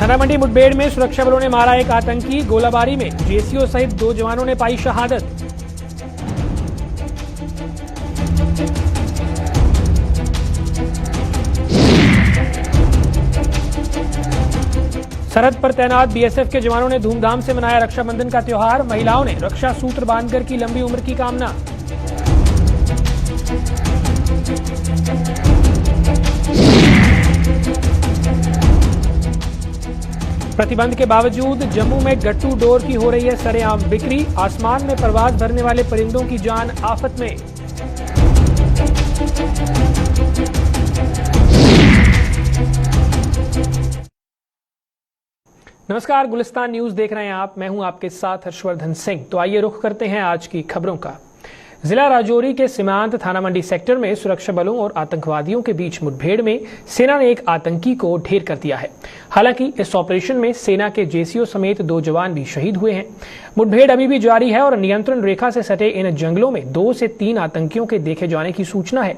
थाना मंडी मुठभेड़ में सुरक्षा बलों ने मारा एक आतंकी। गोलाबारी में जेसीओ सहित 2 जवानों ने पाई शहादत। सरहद पर तैनात बीएसएफ के जवानों ने धूमधाम से मनाया रक्षाबंधन का त्योहार। महिलाओं ने रक्षा सूत्र बांधकर की लंबी उम्र की कामना। प्रतिबंध के बावजूद जम्मू में गट्टू डोर की हो रही है सरेआम बिक्री। आसमान में परवाज भरने वाले परिंदों की जान आफत में। नमस्कार, गुलिस्तान न्यूज देख रहे हैं आप। मैं हूं आपके साथ हर्षवर्धन सिंह। तो आइए रुख करते हैं आज की खबरों का। जिला राजौरी के सीमांत थाना मंडी सेक्टर में सुरक्षा बलों और आतंकवादियों के बीच मुठभेड़ में सेना ने एक आतंकी को ढेर कर दिया है। हालांकि इस ऑपरेशन में सेना के जेसीओ समेत 2 जवान भी शहीद हुए हैं। मुठभेड़ अभी भी जारी है और नियंत्रण रेखा से सटे इन जंगलों में 2 से 3 आतंकियों के देखे जाने की सूचना है।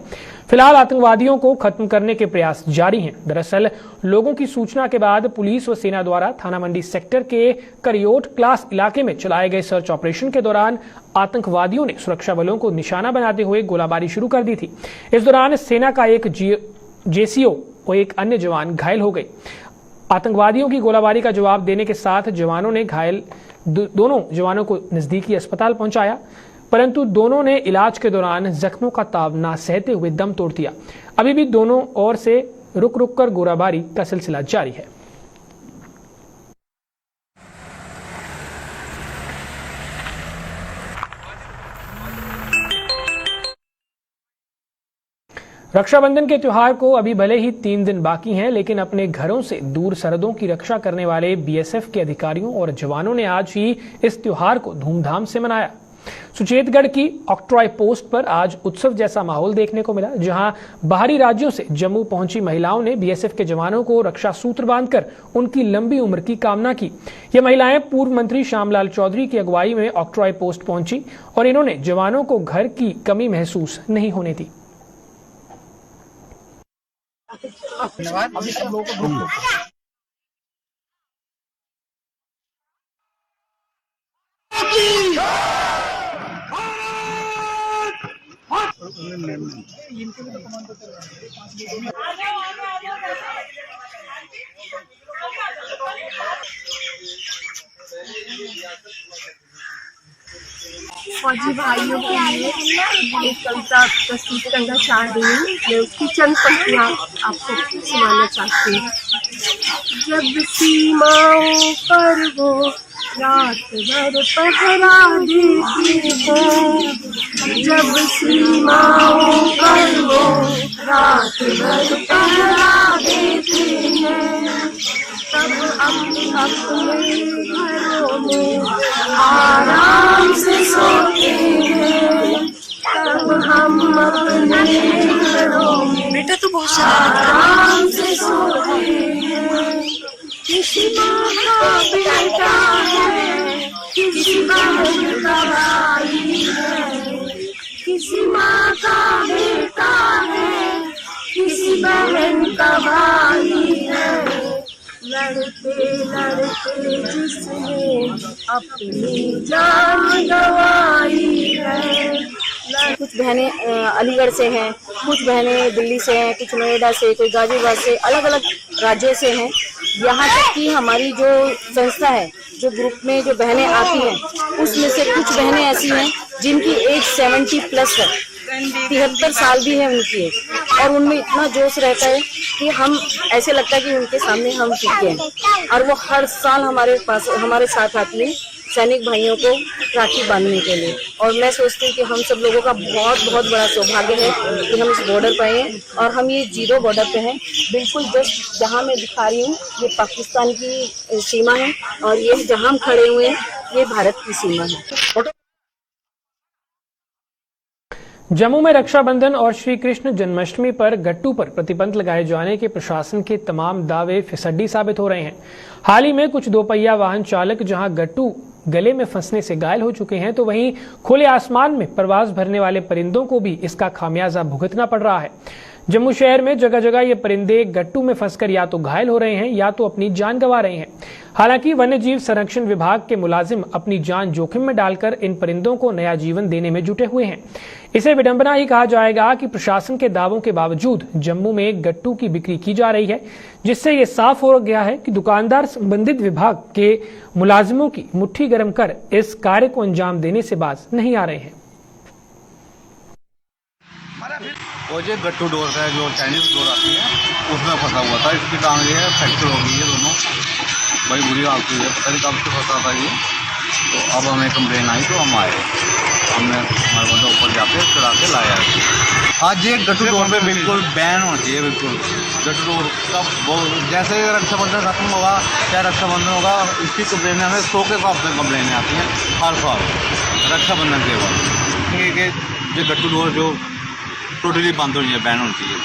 फिलहाल आतंकवादियों को खत्म करने के प्रयास जारी हैं। दरअसल लोगों की सूचना के बाद पुलिस व सेना द्वारा थाना मंडी सेक्टर के करियोट क्लास इलाके में चलाए गए सर्च ऑपरेशन के दौरान आतंकवादियों ने सुरक्षा बलों को निशाना बनाते हुए गोलाबारी शुरू कर दी थी। इस दौरान सेना का एक जेसीओ और एक अन्य जवान घायल हो गए। आतंकवादियों की गोलाबारी का जवाब देने के साथ जवानों ने घायल दोनों जवानों को नजदीकी अस्पताल पहुंचाया, परंतु दोनों ने इलाज के दौरान जख्मों का ताब ना सहते हुए दम तोड़ दिया। अभी भी दोनों ओर से रुक रुक कर गोलाबारी का सिलसिला जारी है। रक्षाबंधन के त्योहार को अभी भले ही 3 दिन बाकी हैं, लेकिन अपने घरों से दूर सरहदों की रक्षा करने वाले बीएसएफ के अधिकारियों और जवानों ने आज ही इस त्योहार को धूमधाम से मनाया। सुचेतगढ़ की ऑक्ट्रॉय पोस्ट पर आज उत्सव जैसा माहौल देखने को मिला, जहां बाहरी राज्यों से जम्मू पहुंची महिलाओं ने बीएसएफ के जवानों को रक्षा सूत्र बांधकर उनकी लंबी उम्र की कामना की। ये महिलाएं पूर्व मंत्री श्यामलाल चौधरी की अगुवाई में ऑक्ट्रॉय पोस्ट पहुंची और इन्होंने जवानों को घर की कमी महसूस नहीं होने दी। धन्यवाद। अभी सब लोगों को फौजी भाइयों के लिए एक कविता प्रस्तुत करना चाह रही हूँ। मैं उसकी चंद पंक्तियाँ आपको सुनाना चाहती हूँ। जब सीमाओं पर वो रात भर पहरा देते हैं, जब सीमाओं पर वो रात भर पहरा देते हैं, तब हम अपने घरों में आराम से सोते हैं, तब हम अपने घरों में बेटा तो बहुत आराम से सोते हैं। किसी माँ का बेटा है, किसी बहन का भाई है, किसी माँ का बेटा है, किसी बहन का भाई है। लड़ते लड़ते जिसने अपनी जान गंवाई है। कुछ बहनें अलीगढ़ से हैं, कुछ बहनें दिल्ली से हैं, कुछ नोएडा से, कोई गाजियाबाद से, अलग अलग राज्यों से हैं। यहाँ तक कि हमारी जो संस्था है, जो ग्रुप में जो बहनें आती हैं, उसमें से कुछ बहनें ऐसी हैं जिनकी एज 70+ है, 73 साल भी है उनकी एज, और उनमें इतना जोश रहता है कि हम ऐसे लगता है कि उनके सामने हम फीके हैं। और वो हर साल हमारे साथ आती है सैनिक भाइयों को राखी बांधने के लिए। और मैं सोचती हूँ कि हम सब लोगों का बहुत बहुत बड़ा सौभाग्य है कि हम इस बॉर्डर पे हैं, और हम ये 0 बॉर्डर पे हैं। बिल्कुल जस्ट जहाँ मैं दिखा रही हूँ ये पाकिस्तान की सीमा है, और ये जहाँ हम खड़े हुए हैं ये भारत की सीमा है। जम्मू में रक्षाबंधन और श्री कृष्ण जन्माष्टमी पर गट्टू पर प्रतिबंध लगाए जाने के प्रशासन के तमाम दावे फिसड्डी साबित हो रहे हैं। हाल ही में कुछ 2 पहिया वाहन चालक जहां गट्टू गले में फंसने से घायल हो चुके हैं, तो वहीं खुले आसमान में परवाज भरने वाले परिंदों को भी इसका खामियाजा भुगतना पड़ रहा है। जम्मू शहर में जगह जगह ये परिंदे गट्टू में फंसकर या तो घायल हो रहे हैं या तो अपनी जान गंवा रहे हैं। हालांकि वन्य जीव संरक्षण विभाग के मुलाजिम अपनी जान जोखिम में डालकर इन परिंदों को नया जीवन देने में जुटे हुए हैं। इसे विडंबना ही कहा जाएगा कि प्रशासन के दावों के बावजूद जम्मू में गट्टू की बिक्री की जा रही है, जिससे ये साफ हो गया है कि दुकानदार संबंधित विभाग के मुलाजिमों की मुट्ठी गर्म कर इस कार्य को अंजाम देने से बाज नहीं आ रहे हैं। वो जो गट्टू डोर का जो चाइनीज डोर आती है उसमें फंसा हुआ था। इसकी टांग ये फ्रैक्चर हो गई है, दोनों बड़ी बुरी हालत हुई है। पता नहीं कब से फंसा था ये। तो अब हमें कंप्लेन आई तो हम आए, हमने हमारे बंदा ऊपर जाके चढ़ा के लाया। आज ये गट्टू डोर पे बिल्कुल बैन होना चाहिए, बिल्कुल गट्टू डोर का। जैसे रक्षाबंधन खत्म होगा चाहे रक्षाबंधन होगा, इसकी कंप्लेन हमें 100 के हिसाब से कंप्लेनें आती हैं हर साल रक्षाबंधन के बाद। कि ये गट्टू डोर जो टोटली बंद होनी है, बैन होनी चाहिए।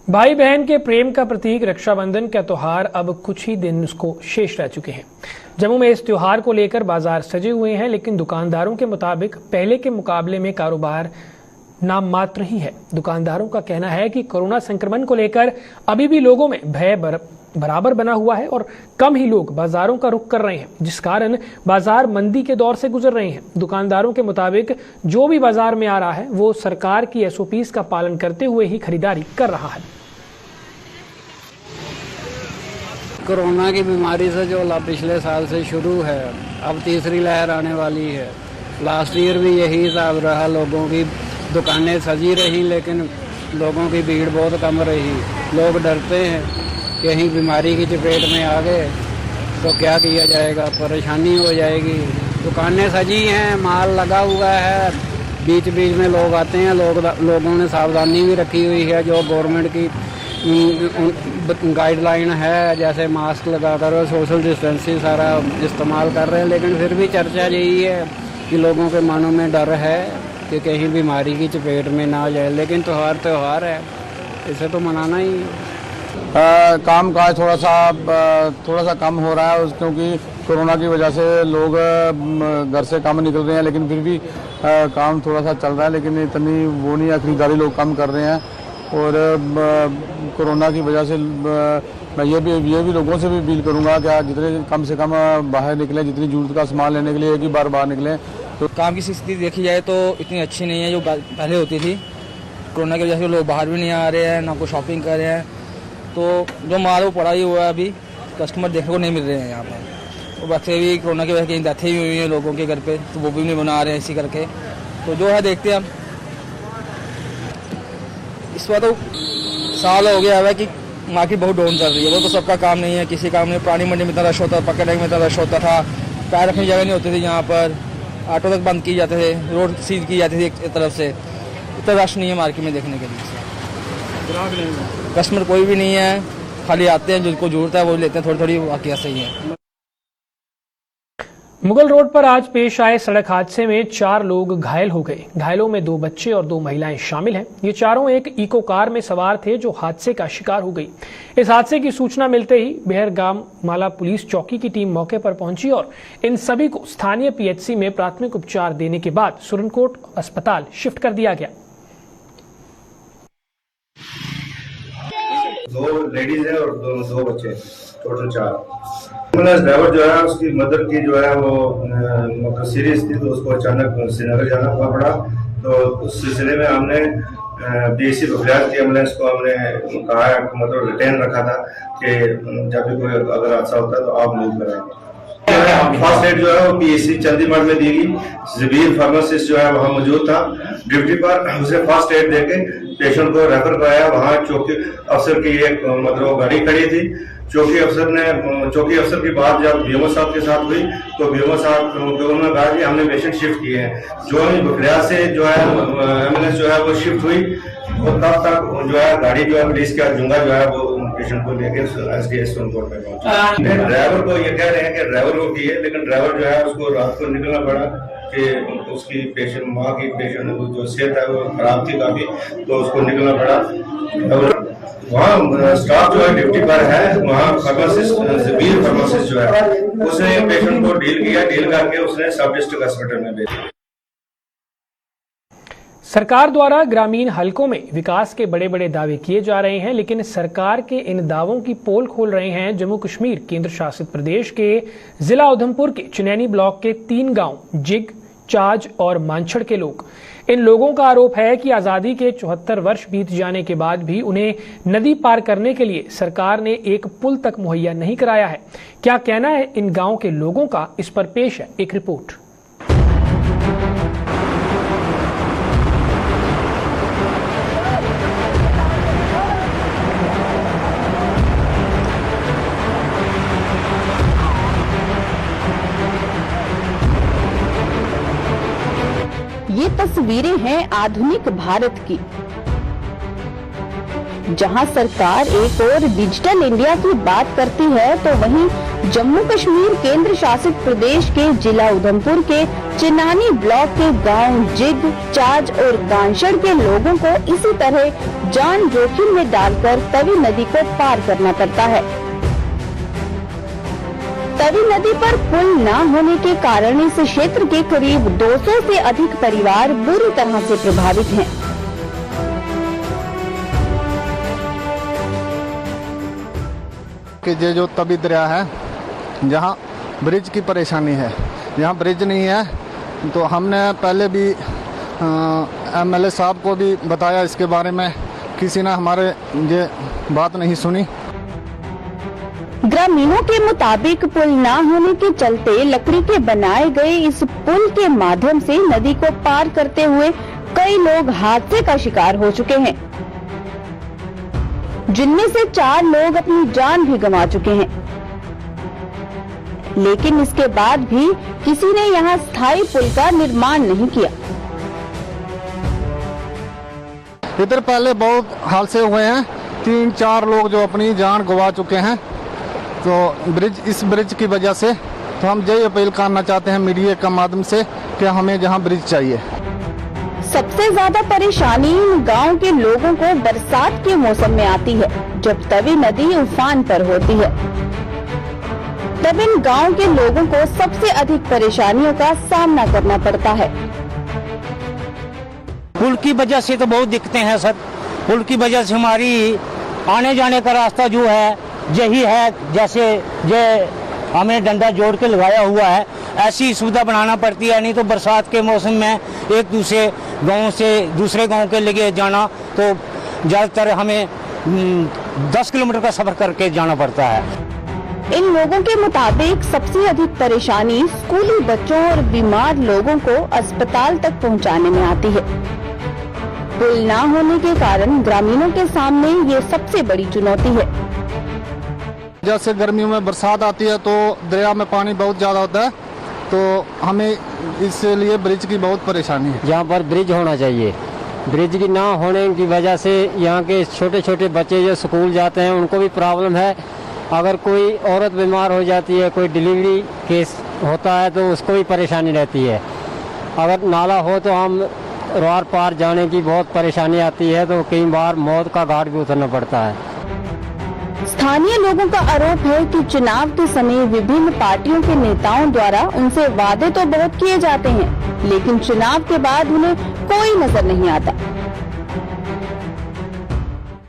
भाई बहन के प्रेम का प्रतीक रक्षाबंधन का त्योहार अब कुछ ही दिन उसको शेष रह चुके हैं। जम्मू में इस त्योहार को लेकर बाजार सजे हुए हैं, लेकिन दुकानदारों के मुताबिक पहले के मुकाबले में कारोबार नाम मात्र ही है। दुकानदारों का कहना है कि कोरोना संक्रमण को लेकर अभी भी लोगों में भय बराबर बना हुआ है और कम ही लोग बाजारों का रुख कर रहे हैं, जिस कारण बाजार मंदी के दौर से गुजर रहे हैं। दुकानदारों के मुताबिक जो भी बाजार में आ रहा है वो सरकार की SOPs का पालन करते हुए ही खरीदारी कर रहा है। कोरोना की बीमारी से जो पिछले साल से शुरू है, अब तीसरी लहर आने वाली है। लास्ट ईयर भी यही हिसाब रहा, लोगों की दुकानें सजी रही लेकिन लोगों की भीड़ बहुत कम रही। लोग डरते हैं कहीं बीमारी की चपेट में आ गए तो क्या किया जाएगा, परेशानी हो जाएगी। दुकानें सजी हैं, माल लगा हुआ है, बीच बीच में लोग आते हैं। लोगों ने सावधानी भी रखी हुई है, जो गवर्नमेंट की गाइडलाइन है, जैसे मास्क लगाकर सोशल डिस्टेंसिंग सारा इस्तेमाल कर रहे हैं। लेकिन फिर भी चर्चा यही है कि लोगों के मनों में डर है कि कहीं बीमारी की चपेट में ना आ जाए। लेकिन त्यौहार है, इसे तो मनाना ही है। काम काज थोड़ा सा कम हो रहा है, क्योंकि कोरोना की वजह से लोग घर से कम निकल रहे हैं। लेकिन फिर भी काम थोड़ा सा चल रहा है, लेकिन इतनी वो नहीं है, खरीदारी लोग कम कर रहे हैं। और कोरोना की वजह से मैं ये भी लोगों से भी अपील करूंगा कि जितने कम से कम बाहर निकलें, जितनी जरूरत का सामान लेने के लिए एक ही बार बाहर निकलें। तो काम की स्थिति देखी जाए तो इतनी अच्छी नहीं है जो पहले होती थी। कोरोना की वजह से लोग बाहर भी नहीं आ रहे हैं, ना कोई शॉपिंग कर रहे हैं। तो जो माल वो पड़ा ही हुआ है, अभी कस्टमर देखने को नहीं मिल रहे हैं यहाँ पर। तो वैसे भी कोरोना की वजह से कहीं डेथें भी हुई हैं लोगों के घर पे, तो वो भी नहीं बना रहे हैं इसी करके। तो जो है देखते हैं हम। इस बार तो साल हो गया है कि मार्केट बहुत डाउन चल रही है। वो तो सबका काम नहीं है, किसी काम नहीं। पुरानी मंडी में इतना रश होता था, पकड़ने में इतना रश होता था, पैर रखने की जगह नहीं होती थी यहाँ पर, ऑटो तक बंद किए जाते थे, रोड सील की जाती थी एक तरफ से। इतना रश नहीं है मार्केट में देखने के लिए। कस्टमर कोई भी नहीं है, खाली आते हैं, जिनको जरूरत है वो लेते हैं, थोड़ी वाकई सही है। मुगल रोड पर आज पेश आए सड़क हादसे में 4 लोग घायल हो गए। घायलों में 2 बच्चे और 2 महिलाएं शामिल हैं। ये चारों एक इको कार में सवार थे जो हादसे का शिकार हो गई। इस हादसे की सूचना मिलते ही बेहरगाम माला पुलिस चौकी की टीम मौके पर पहुंची और इन सभी को स्थानीय PHC में प्राथमिक उपचार देने के बाद सुरनकोट अस्पताल शिफ्ट कर दिया गया। 2 लेडीज है और 2 बच्चे, टोटल 4। एम्बुलेंस ड्राइवर जो है उसकी मदर की जो है वो सीरियस थी, तो उसको अचानक श्रीनगर जाना पड़ा। तो उस सिलसिले में हमने PHC बखलियात की एम्बुलेंस को हमने कहा, मतलब रिटेन रखा था कि जब भी कोई अगर हादसा होता है तो आप मूव कराएं। फर्स्ट एड जो है वो PHC चंडीगढ़ में दी गई। जबीर फार्मासिस्ट जो है वहाँ मौजूद था ड्यूटी पर, उसे फर्स्ट एड देके पेशेंट को रेफर कराया। वहाँ चौकी अफसर की एक मतलब गाड़ी खड़ी थी। चौकी अफसर की बात जब BMO साहब के साथ हुई तो BMO साहब उन्होंने कहा कि हमने पेशेंट शिफ्ट किए हैं। जो ही बखलिया से जो है एम्बुलेंस जो है वो शिफ्ट हुई, और तब तक जो है गाड़ी जो है पुलिस का जुंगा जो है वो पेशेंट को लेकर SDS सुरनकोट में पहुंचा। ड्राइवर को ये कह रहे हैं कि ड्राइवर को की है, लेकिन ड्राइवर जो है उसको रात को निकलना पड़ा कि उसकी पेशेंट माँ की पेशेंट जो सेहत है वो खराब थी काफी, तो उसको निकलना पड़ा। वहाँ स्टाफ जो है ड्यूटी पर है, वहाँ फार्मासिस्ट जबीर फार्मासिस्ट जो है उसने पेशेंट को डील किया, डील करके उसने सब डिस्ट्रिक्ट हॉस्पिटल में भेजा। सरकार द्वारा ग्रामीण हलकों में विकास के बड़े बड़े दावे किए जा रहे हैं, लेकिन सरकार के इन दावों की पोल खोल रहे हैं जम्मू कश्मीर केंद्र शासित प्रदेश के जिला उधमपुर के चुनैनी ब्लॉक के 3 गांव जिग, चाज और मानछड़ के लोग। इन लोगों का आरोप है कि आजादी के 74 वर्ष बीत जाने के बाद भी उन्हें नदी पार करने के लिए सरकार ने एक पुल तक मुहैया नहीं कराया है। क्या कहना है इन गांव के लोगों का, इस पर पेश है एक रिपोर्ट। ये तस्वीरें हैं आधुनिक भारत की, जहां सरकार एक और डिजिटल इंडिया की बात करती है तो वहीं जम्मू कश्मीर केंद्र शासित प्रदेश के जिला उधमपुर के चिनानी ब्लॉक के गांव जिग, चाज और गांशड़ के लोगों को इसी तरह जान जोखिम में डालकर तवी नदी को पार करना पड़ता है। तवी नदी पर पुल न होने के कारण इस क्षेत्र के करीब 200 से अधिक परिवार बुरी तरह से प्रभावित हैं। कि ये जो तवी दरिया है, जहाँ ब्रिज की परेशानी है, यहाँ ब्रिज नहीं है, तो हमने पहले भी एमएलए साहब को भी बताया इसके बारे में, किसी ने हमारे ये बात नहीं सुनी। ग्रामीणों के मुताबिक पुल न होने के चलते लकड़ी के बनाए गए इस पुल के माध्यम से नदी को पार करते हुए कई लोग हादसे का शिकार हो चुके हैं, जिनमें से 4 लोग अपनी जान भी गंवा चुके हैं। लेकिन इसके बाद भी किसी ने यहाँ स्थायी पुल का निर्माण नहीं किया। इधर पहले बहुत हादसे हुए हैं, 3-4 लोग जो अपनी जान गंवा चुके हैं। तो इस ब्रिज की वजह से तो हम यही अपील करना चाहते हैं मीडिया के माध्यम से कि हमें जहां ब्रिज चाहिए। सबसे ज्यादा परेशानी इन गांव के लोगों को बरसात के मौसम में आती है, जब तवी नदी उफान पर होती है। तब इन गांव के लोगों को सबसे अधिक परेशानियों का सामना करना पड़ता है। पुल की वजह से तो बहुत दिक्कतें हैं सर। पुल की वजह से हमारी आने जाने का रास्ता जो है यही है, जैसे ये हमें डंडा जोड़ के लगाया हुआ है, ऐसी सुविधा बनाना पड़ती है। नहीं तो बरसात के मौसम में एक दूसरे गांव से दूसरे गांव के लिए जाना तो ज़्यादातर हमें 10 किलोमीटर का सफर करके जाना पड़ता है। इन लोगों के मुताबिक सबसे अधिक परेशानी स्कूली बच्चों और बीमार लोगों को अस्पताल तक पहुंचाने में आती है। पुल न होने के कारण ग्रामीणों के सामने ये सबसे बड़ी चुनौती है। जैसे गर्मियों में बरसात आती है तो दरिया में पानी बहुत ज़्यादा होता है, तो हमें इसलिए ब्रिज की बहुत परेशानी है। यहाँ पर ब्रिज होना चाहिए। ब्रिज की ना होने की वजह से यहाँ के छोटे छोटे बच्चे जो स्कूल जाते हैं उनको भी प्रॉब्लम है। अगर कोई औरत बीमार हो जाती है, कोई डिलीवरी केस होता है तो उसको भी परेशानी रहती है। अगर नाला हो तो हम रोड पार जाने की बहुत परेशानी आती है, तो कई बार मौत का घाट भी उतरना पड़ता है। स्थानीय लोगों का आरोप है कि चुनाव के समय विभिन्न पार्टियों के नेताओं द्वारा उनसे वादे तो बहुत किए जाते हैं, लेकिन चुनाव के बाद उन्हें कोई नजर नहीं आता।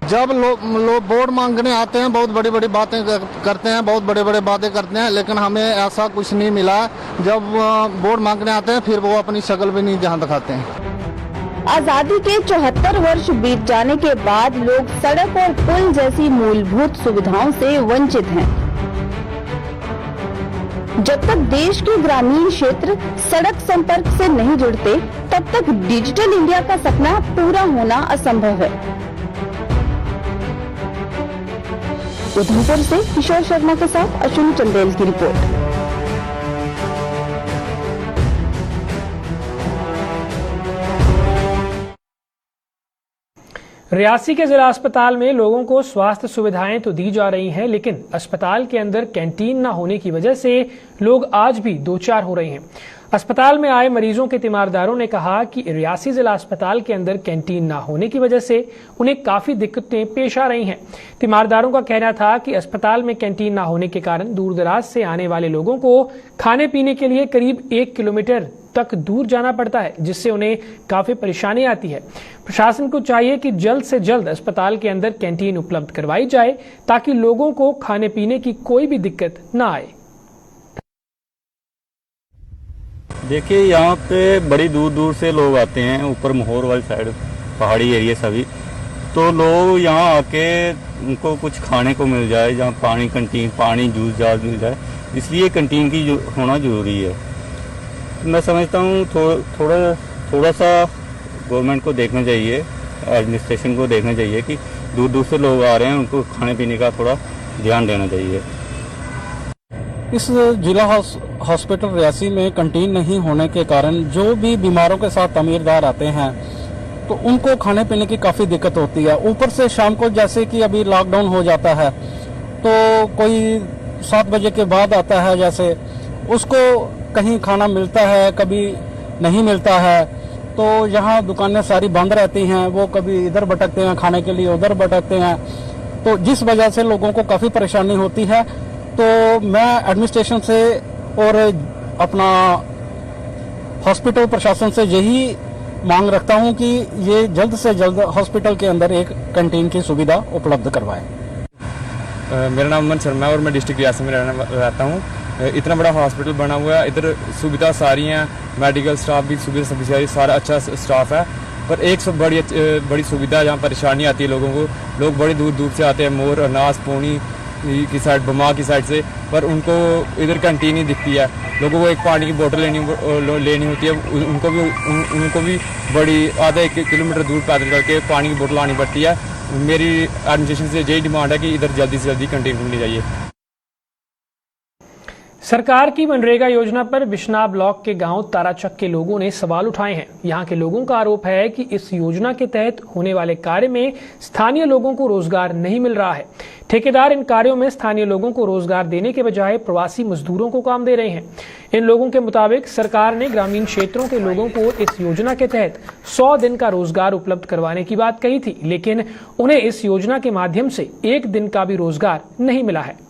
जब लोग वोट मांगने आते हैं, बहुत बड़ी बड़ी बातें करते हैं, बहुत बड़े बड़े बातें करते हैं, लेकिन हमें ऐसा कुछ नहीं मिला। जब वोट मांगने आते हैं फिर वो अपनी शक्ल भी नहीं जहाँ दिखाते हैं। आजादी के 74 वर्ष बीत जाने के बाद लोग सड़क और पुल जैसी मूलभूत सुविधाओं से वंचित हैं। जब तक देश के ग्रामीण क्षेत्र सड़क संपर्क से नहीं जुड़ते, तब तक डिजिटल इंडिया का सपना पूरा होना असंभव है। उधमपुर से किशोर शर्मा के साथ अश्विनी चंदेल की रिपोर्ट। रियासी के जिला अस्पताल में लोगों को स्वास्थ्य सुविधाएं तो दी जा रही हैं, लेकिन अस्पताल के अंदर कैंटीन न होने की वजह से लोग आज भी दो चार हो रहे हैं। अस्पताल में आए मरीजों के तीमारदारों ने कहा कि रियासी जिला अस्पताल के अंदर कैंटीन न होने की वजह से उन्हें काफी दिक्कतें पेश आ रही हैं। तीमारदारों का कहना था कि अस्पताल में कैंटीन न होने के कारण दूर दराज से आने वाले लोगों को खाने पीने के लिए करीब 1 किलोमीटर तक दूर जाना पड़ता है, जिससे उन्हें काफी परेशानी आती है। प्रशासन को चाहिए कि जल्द से जल्द अस्पताल के अंदर कैंटीन उपलब्ध करवाई जाए ताकि लोगों को खाने पीने की कोई भी दिक्कत न आए। देखिए, यहाँ पे बड़ी दूर दूर से लोग आते हैं, ऊपर मोहर वाली साइड पहाड़ी एरिया सभी, तो लोग यहाँ आके उनको कुछ खाने को मिल जाए, जहाँ पानी कैंटीन पानी जूस जास मिल जाए, इसलिए कैंटीन की होना जरूरी है। मैं समझता हूँ थोड़ा सा गवर्नमेंट को देखना चाहिए, एडमिनिस्ट्रेशन को देखना चाहिए कि दूर दूर से लोग आ रहे हैं, उनको खाने पीने का थोड़ा ध्यान देना चाहिए। इस जिला हॉस्पिटल रियासी में कैंटीन नहीं होने के कारण जो भी बीमारों के साथ तमीरदार आते हैं तो उनको खाने पीने की काफ़ी दिक्कत होती है। ऊपर से शाम को जैसे कि अभी लॉकडाउन हो जाता है तो कोई 7 बजे के बाद आता है, जैसे उसको कहीं खाना मिलता है, कभी नहीं मिलता है, तो यहाँ दुकानें सारी बंद रहती हैं, वो कभी इधर भटकते हैं खाने के लिए, उधर भटकते हैं, तो जिस वजह से लोगों को काफ़ी परेशानी होती है। तो मैं एडमिनिस्ट्रेशन से और अपना हॉस्पिटल प्रशासन से यही मांग रखता हूं कि ये जल्द से जल्द हॉस्पिटल के अंदर एक कैंटीन की सुविधा उपलब्ध करवाएं। मेरा नाम अमन शर्मा है और मैं डिस्ट्रिक्ट रियासी में रहता हूँ। इतना बड़ा हॉस्पिटल बना हुआ है, इधर सुविधा सारी हैं, मेडिकल स्टाफ भी सुविधा सफिशिएंट, सारा अच्छा स्टाफ है, पर एक सब बड़ी सुविधा जहाँ परेशानी आती है लोगों को, लोग बड़ी दूर दूर से आते हैं, मोर अनाज पौनी की साइड बमा की साइड से, पर उनको इधर कैंटीन ही दिखती है। लोगों को एक पानी की बोतल लेनी होती है, उनको भी बड़ी आधा 1 किलोमीटर दूर पैदल करके पानी की बोतल आनी पड़ती है। मेरी एडमिनिस्ट्रेशन से यही डिमांड है कि इधर जल्दी से जल्दी कैंटीन खुलनी चाहिए। सरकार की मनरेगा योजना पर बिश्नाह ब्लॉक के गांव ताराचक के लोगों ने सवाल उठाए हैं। यहां के लोगों का आरोप है कि इस योजना के तहत होने वाले कार्य में स्थानीय लोगों को रोजगार नहीं मिल रहा है। ठेकेदार इन कार्यों में स्थानीय लोगों को रोजगार देने के बजाय प्रवासी मजदूरों को काम दे रहे हैं। इन लोगों के मुताबिक सरकार ने ग्रामीण क्षेत्रों के लोगों को इस योजना के तहत 100 दिन का रोजगार उपलब्ध करवाने की बात कही थी, लेकिन उन्हें इस योजना के माध्यम से 1 दिन का भी रोजगार नहीं मिला है।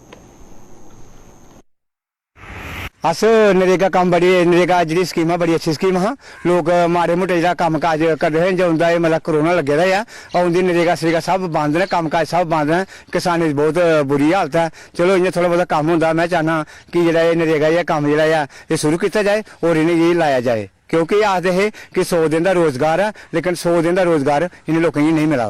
अस नरेगा काम नरेगा जी स्कीम है, बड़ी अच्छी स्कीम है। लोग माड़े मोटे जो कम काज कर रहे हैं, जो उनका मतलब कोरोना लगे दा है और उनकी नरेगा शरेगा सब बंद ने, कम काज सब बंद है, किसानी की बहुत बुरी हालत है। चलो इन्हें थोड़ा बहुत कम होंगे, मैं चाहना कि जो नरेगा या कम जो है शुरू किया जाए और इन्हें ये लाया जाए, क्योंकि आखते हैं कि 100 दिन का रोजगार है, लेकिन 100 दिन का रोजगार इन लोगों को नहीं मिला।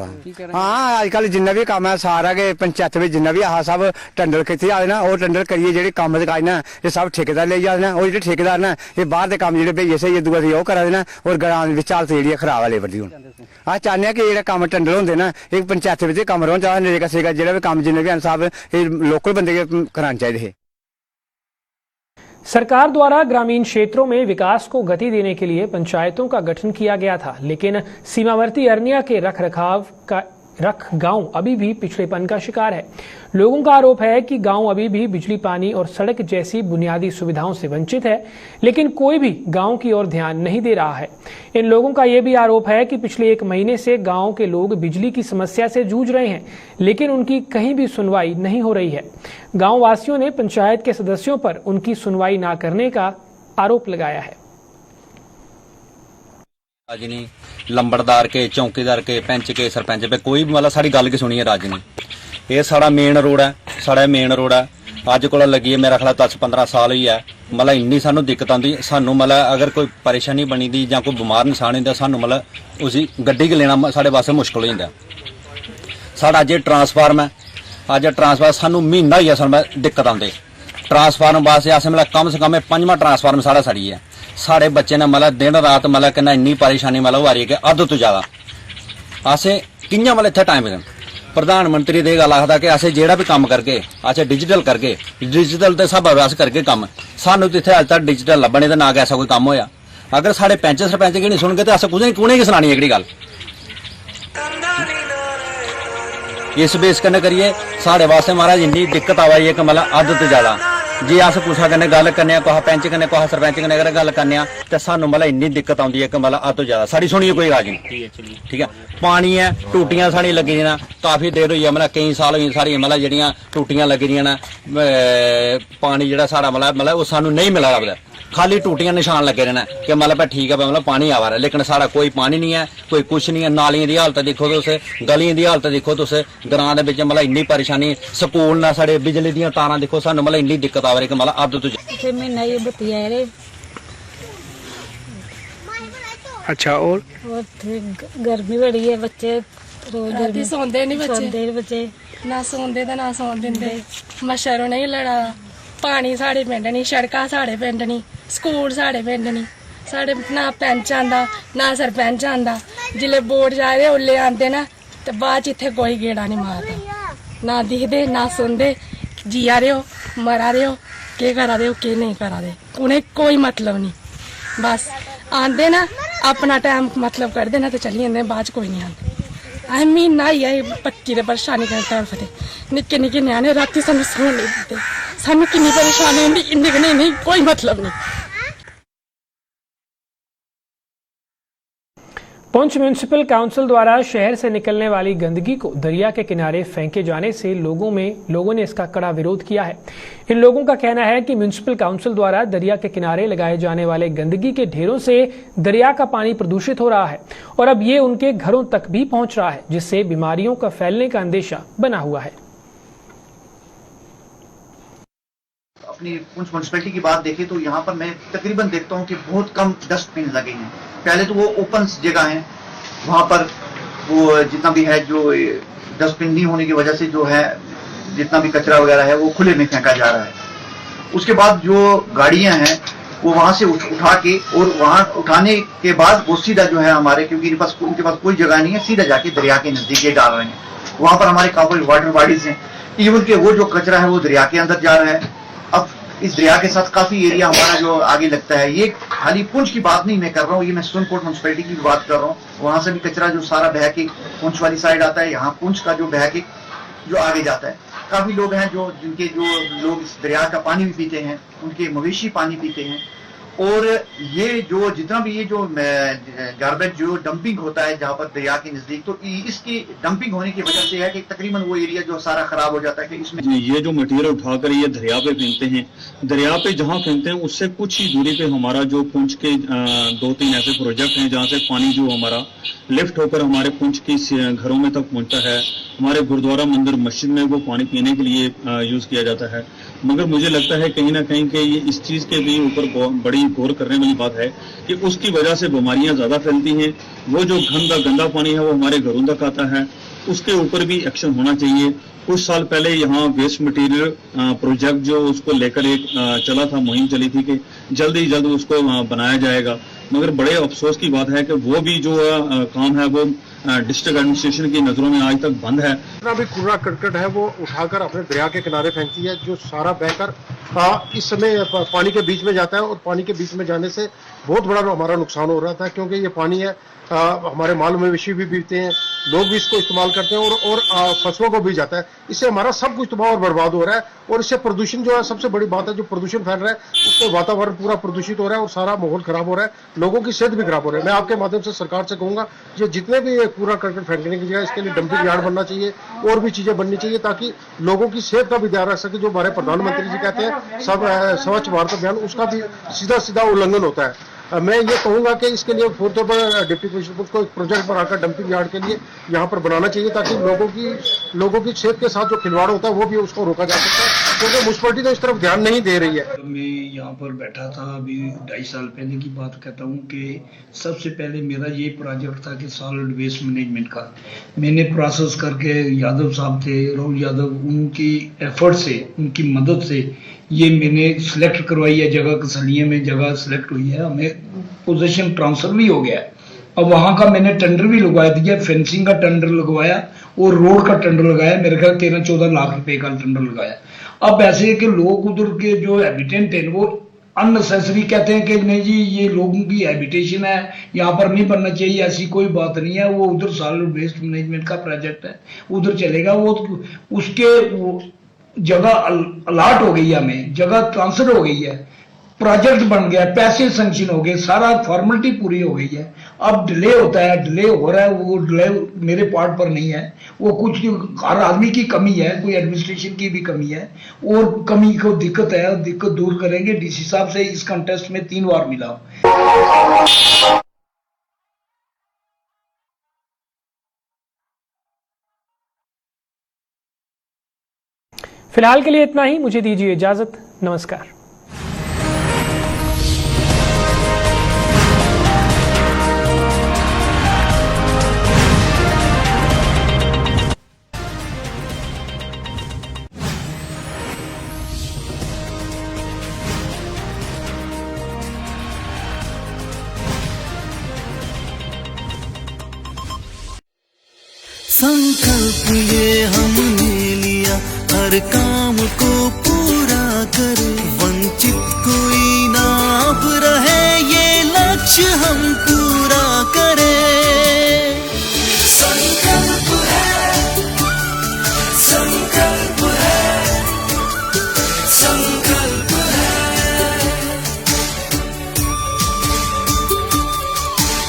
हाँ, अजकल जिन्ना भी काम है सारा के पंचायत में जिन्ना भी आ सब टेंडर कितने आए ना, और टेंडर करिए जो काम काज ना ये सब ठेकेदार ले जाते हैं, और जो ठेकेदार ना ये बाहर के काम जो भेजे से दूआ से करा देना, और ग्राम की हालत जी खराब है लेबर की। हूँ अस चाहते हैं कि जो काम टेंडर होंगे ना एक पंचायत में कम रहो, चाहे नरेगा सेगा जो भी काम जिन्हें भी सब लोकल बंदे कराने चाहिए। सरकार द्वारा ग्रामीण क्षेत्रों में विकास को गति देने के लिए पंचायतों का गठन किया गया था, लेकिन सीमावर्ती अरनिया के रख गांव अभी भी पिछड़ेपन का शिकार है। लोगों का आरोप है कि गांव अभी भी बिजली, पानी और सड़क जैसी बुनियादी सुविधाओं से वंचित है, लेकिन कोई भी गांव की ओर ध्यान नहीं दे रहा है। इन लोगों का यह भी आरोप है कि पिछले 1 महीने से गांव के लोग बिजली की समस्या से जूझ रहे हैं, लेकिन उनकी कहीं भी सुनवाई नहीं हो रही है। गांव वासियों ने पंचायत के सदस्यों पर उनकी सुनवाई न करने का आरोप लगाया है। राजनी लंबड़दार के, चौकीदार के, पंच के, सरपंच पे कोई भी मतलब साड़ी गल की सुनी है राजनी। ये साड़ा मेन रोड है, साड़ा मेन रोड है, अज को लगी है मेरा ख्याल 10-15 साल ही है। मतलब इन्नी सानू दिक्कत आती, सानू मतलब अगर कोई परेशानी बनी दी या कोई बीमार इंसान होता, सानू मतलब उसी गड्डी के लेना साढ़े वास्ते मुश्किल हो जाता। साड़ा अज ट्रांसफार्म है, अज ट्रांसफार्म सानू महीना ही है, सानू दिक्कत आते ट्रांसफार्म वास्ते। अस मतलब कम से कम 5वां ट्रांसफार्म साढ़ा सड़ी है। साढ़े बच्चे ने मतलब दिन रात मतलब कहना इन्नी परेशानी मतलब आ रही है कि अद तो ज्यादा असें कियां मतलब इत्थे टाइम प्रधानमंत्री दे गल आखदा कि असें जेड़ा भी कम करके असें डिजिटल करके डिजिटल ते सब अभ्यास करके कम, सानू तो इत्थे अज तक डिजिटल लब्भने ते ना कि ऐसा कोई कम होया। अगर साढ़े पैंच सरपंच गी नहीं सुनगे तो अस कुने की सुनानी एह्कड़ी गल। इस बेस कन्नै करिए साढ़े वास्ते महाराज इन्नी दिक्कत आवा दी है कि मतलब अद तो ज्यादा जे अस कुसै कन्नै गल करने कुसै पैंच कन्नै कुसै सरपंच कन्नै अगर गल करने ते सानू मतलब इन्नी दिक्कत आउंदी है कि मतलब हद तो ज्यादा साड़ी सुनिए कोई राज नहीं। ठीक है, पानी है, टूटियां साड़ी लगी दियां काफी देर होई है, मतलब कई साल होई साड़ी मतलब जेहड़ियां टूटियां लगी दियां न, पानी जेहड़ा साड़ा मतलब वो सानू नहीं मिला रहा, खाली टूटियां निशान लगे रहना कि मतलब ठीक है मतलब पानी आवा रहा है, लेकिन साड़ा कोई पानी नहीं है, कोई कुछ नहीं है। नालियां दी हालत देखो तुस, गलियां दी हालत देखो तुस, ग्रां दे विच मतलब इन्नी परेशानी, स्कूल ना साढ़े बिजली दियां तारां देखो, सानू मतलब इन्नी दिक्कत आ रही कि मतलब अब तो महीना ये बत्ती आ रही। अच्छा, और गर्मी बड़ी है, बच्चे रोज सोंदे नहीं बच्चे ना सोंदे ते ना सौन दिंदे, मच्छर नहीं लड़ा, पानी साढ़े पिंड नहीं, सड़कां साढ़े पिंड नहीं, स्कूल साढ़े पिंड नहीं, साढ़े ना पैंच आंदा ना सरपंच आंदा, जिल्ले वोट जा रहे उल्ले आंदे ना ते बाद च इत्थे कोई गेड़ा नहीं मारदा, ना दिखदे ना सुनदे, जिया रहे हो मरा रहे हो, केह् करा दे हो केह् नहीं करा दे, उन्हें कोई मतलब नहीं, बस आंदे ना अपना टाइम मतलब करदे ना ते चली जंदे, बाद च कोई नहीं आंदे। अस म्हीना ही आई पक्की ते परेशानी कन्नै तड़फदे, निक्के निक्के न्याणे राती सानू सौन नहीं दिंदे, सानू किन्नी परेशानी होंदी, इन्ने कन्नै नहीं कोई मतलब नहीं। पुंछ म्यूनिसिपल काउंसिल द्वारा शहर से निकलने वाली गंदगी को दरिया के किनारे फेंके जाने से लोगों ने इसका कड़ा विरोध किया है। इन लोगों का कहना है कि म्यूनिसिपल काउंसिल द्वारा दरिया के किनारे लगाए जाने वाले गंदगी के ढेरों से दरिया का पानी प्रदूषित हो रहा है और अब ये उनके घरों तक भी पहुंच रहा है, जिससे बीमारियों का फैलने का अंदेशा बना हुआ है। अपनी पुंछ म्यूनिसिपैलिटी की बात देखें तो यहाँ पर मैं तकरीबन देखता हूँ कि बहुत कम डस्टबिन लगे हैं। पहले तो वो ओपन जगह है, वहाँ पर वो जितना भी है जो डस्टबिन नहीं होने की वजह से जो है जितना भी कचरा वगैरह है वो खुले में फेंका जा रहा है। उसके बाद जो गाड़ियां हैं वो वहां से उठा के और वहां उठाने के बाद वो सीधा जो है हमारे, क्योंकि उनके पास कोई जगह नहीं है, सीधा जाके दरिया के नजदीक ये डाल रहे हैं। वहां पर हमारे काफी वाटर बॉडीज हैं, इवन के वो जो कचरा है वो दरिया के अंदर जा रहा है। अब इस दरिया के साथ काफी एरिया हमारा जो आगे लगता है, ये खाली पुंछ की बात नहीं मैं कर रहा हूँ, ये मैं सुनकोट म्यूनिसिपैलिटी की बात कर रहा हूँ। वहां से भी कचरा जो सारा बह के पुंछ वाली साइड आता है, यहाँ पुंछ का जो बह के जो आगे जाता है। काफी लोग हैं जिनके लोग इस दरिया का पानी भी पीते हैं, उनके मवेशी पानी पीते हैं। और ये जो जितना भी ये जो गार्बेज जो डंपिंग होता है जहाँ पर दरिया के नजदीक, तो इसकी डंपिंग होने की वजह से है कि तकरीबन वो एरिया जो सारा खराब हो जाता है कि इसमें ये जो मटेरियल उठाकर ये दरिया पे फेंकते हैं, दरिया पे जहाँ फेंकते हैं उससे कुछ ही दूरी पे हमारा जो पुंछ के 2-3 ऐसे प्रोजेक्ट हैं जहाँ से पानी जो हमारा लिफ्ट होकर हमारे पुंछ की घरों में तक पहुंचता है। हमारे गुरुद्वारा मंदिर मस्जिद में वो पानी पीने के लिए यूज किया जाता है। मगर मुझे लगता है कहीं ना कहीं कि ये इस चीज के भी ऊपर बड़ी गौर करने वाली बात है कि उसकी वजह से बीमारियां ज्यादा फैलती हैं। वो जो गंदा पानी है वो हमारे घरों तक आता है, उसके ऊपर भी एक्शन होना चाहिए। कुछ साल पहले यहाँ वेस्ट मटेरियल प्रोजेक्ट जो उसको लेकर एक चला था, मुहिम चली थी कि जल्द ही जल्द उसको बनाया जाएगा। मगर बड़े अफसोस की बात है कि वो भी जो काम है वो डिस्ट्रिक्ट एडमिनिस्ट्रेशन की नजरों में आज तक बंद है। जितना भी कूड़ा करकट है वो उठाकर अपने दरिया के किनारे फेंकती है, जो सारा बहकर इस समय पानी के बीच में जाता है। और पानी के बीच में जाने से बहुत बड़ा हमारा नुकसान हो रहा था, क्योंकि ये पानी है हमारे माल मवेशी भी पीते हैं, लोग भी इसको इस्तेमाल करते हैं और फसलों को भी जाता है। इससे हमारा सब कुछ तबाह और बर्बाद हो रहा है। और इससे प्रदूषण जो है, सबसे बड़ी बात है, जो प्रदूषण फैल रहा है उससे वातावरण पूरा प्रदूषित हो रहा है और सारा माहौल खराब हो रहा है, लोगों की सेहत भी खराब हो रही है। मैं आपके माध्यम से सरकार से कहूंगा कि जितने भी कूड़ा करकट फेंकने की जगह इसके लिए डंपिंग यार्ड बनना चाहिए और भी चीजें बननी चाहिए, ताकि लोगों की सेहत का भी ध्यान रख सके। जो हमारे प्रधानमंत्री जी कहते हैं सब स्वच्छ भारत अभियान, उसका भी सीधा उल्लंघन होता है। मैं ये कहूंगा कि इसके लिए फौरी तौर पर डिप्टी कमिश्नर को एक प्रोजेक्ट बनाकर डंपिंग यार्ड के लिए यहाँ पर बनाना चाहिए, ताकि लोगों की सेहत के साथ जो खिलवाड़ होता है वो भी उसको रोका जा सकता है, क्योंकि म्यूनिसिपैलिटी तो इस तरफ ध्यान नहीं दे रही है। मैं यहाँ पर बैठा था अभी 2.5 साल पहले की बात कहता हूँ कि सबसे पहले मेरा ये प्रोजेक्ट था कि सॉलिड वेस्ट मैनेजमेंट का मैंने प्रोसेस करके, यादव साहब थे, राहुल यादव, उनकी एफर्ट से, उनकी मदद से ये मैंने सिलेक्ट करवाई है जगह, कसलिया में जगह सिलेक्ट हुई है, हमें पोजीशन ट्रांसफर भी हो गया है। अब वहां का मैंने टेंडर भी लगवा दिया, फेंसिंग का टेंडर लगवाया और रोड का टेंडर लगाया, मेरे ख्याल 13-14 लाख रुपए का टेंडर लगाया। अब ऐसे है कि लोग उधर के जो हैबिटेंट है वो अननेसेसरी कहते हैं कि नहीं जी ये लोगों की हैबिटेशन है, यहाँ पर नहीं बनना चाहिए, ऐसी कोई बात नहीं है। वो उधर सॉलिड वेस्ट मैनेजमेंट का प्रोजेक्ट है, उधर चलेगा। वो उसके जगह अलाट हो गई है, हमें जगह ट्रांसफर हो गई है, प्रोजेक्ट बन गया, पैसे सैंक्शन हो गए, सारा फॉर्मेलिटी पूरी हो गई है। अब डिले होता है, डिले हो रहा है, वो डिले मेरे पार्ट पर नहीं है, वो कुछ हर आदमी की कमी है, कोई एडमिनिस्ट्रेशन की भी कमी है, और कमी को दिक्कत है, दिक्कत दूर करेंगे। डीसी साहब से इस कंटेस्ट में 3 बार मिला। फिलहाल के लिए इतना ही, मुझे दीजिए इजाजत। नमस्कार। संकल्प ये हमने लिया, हर काम को पूरा करे, वंचित कोई ना अब रहे, ये लक्ष्य हम पूरा करें। संकल्प है, संकल्प है, संकल्प है।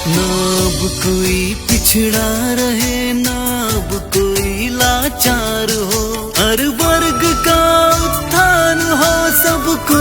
ना अब कोई पिछड़ा रहे, ना अब कोई लाचार हो, हर वर्ग का उत्थान हो, सबको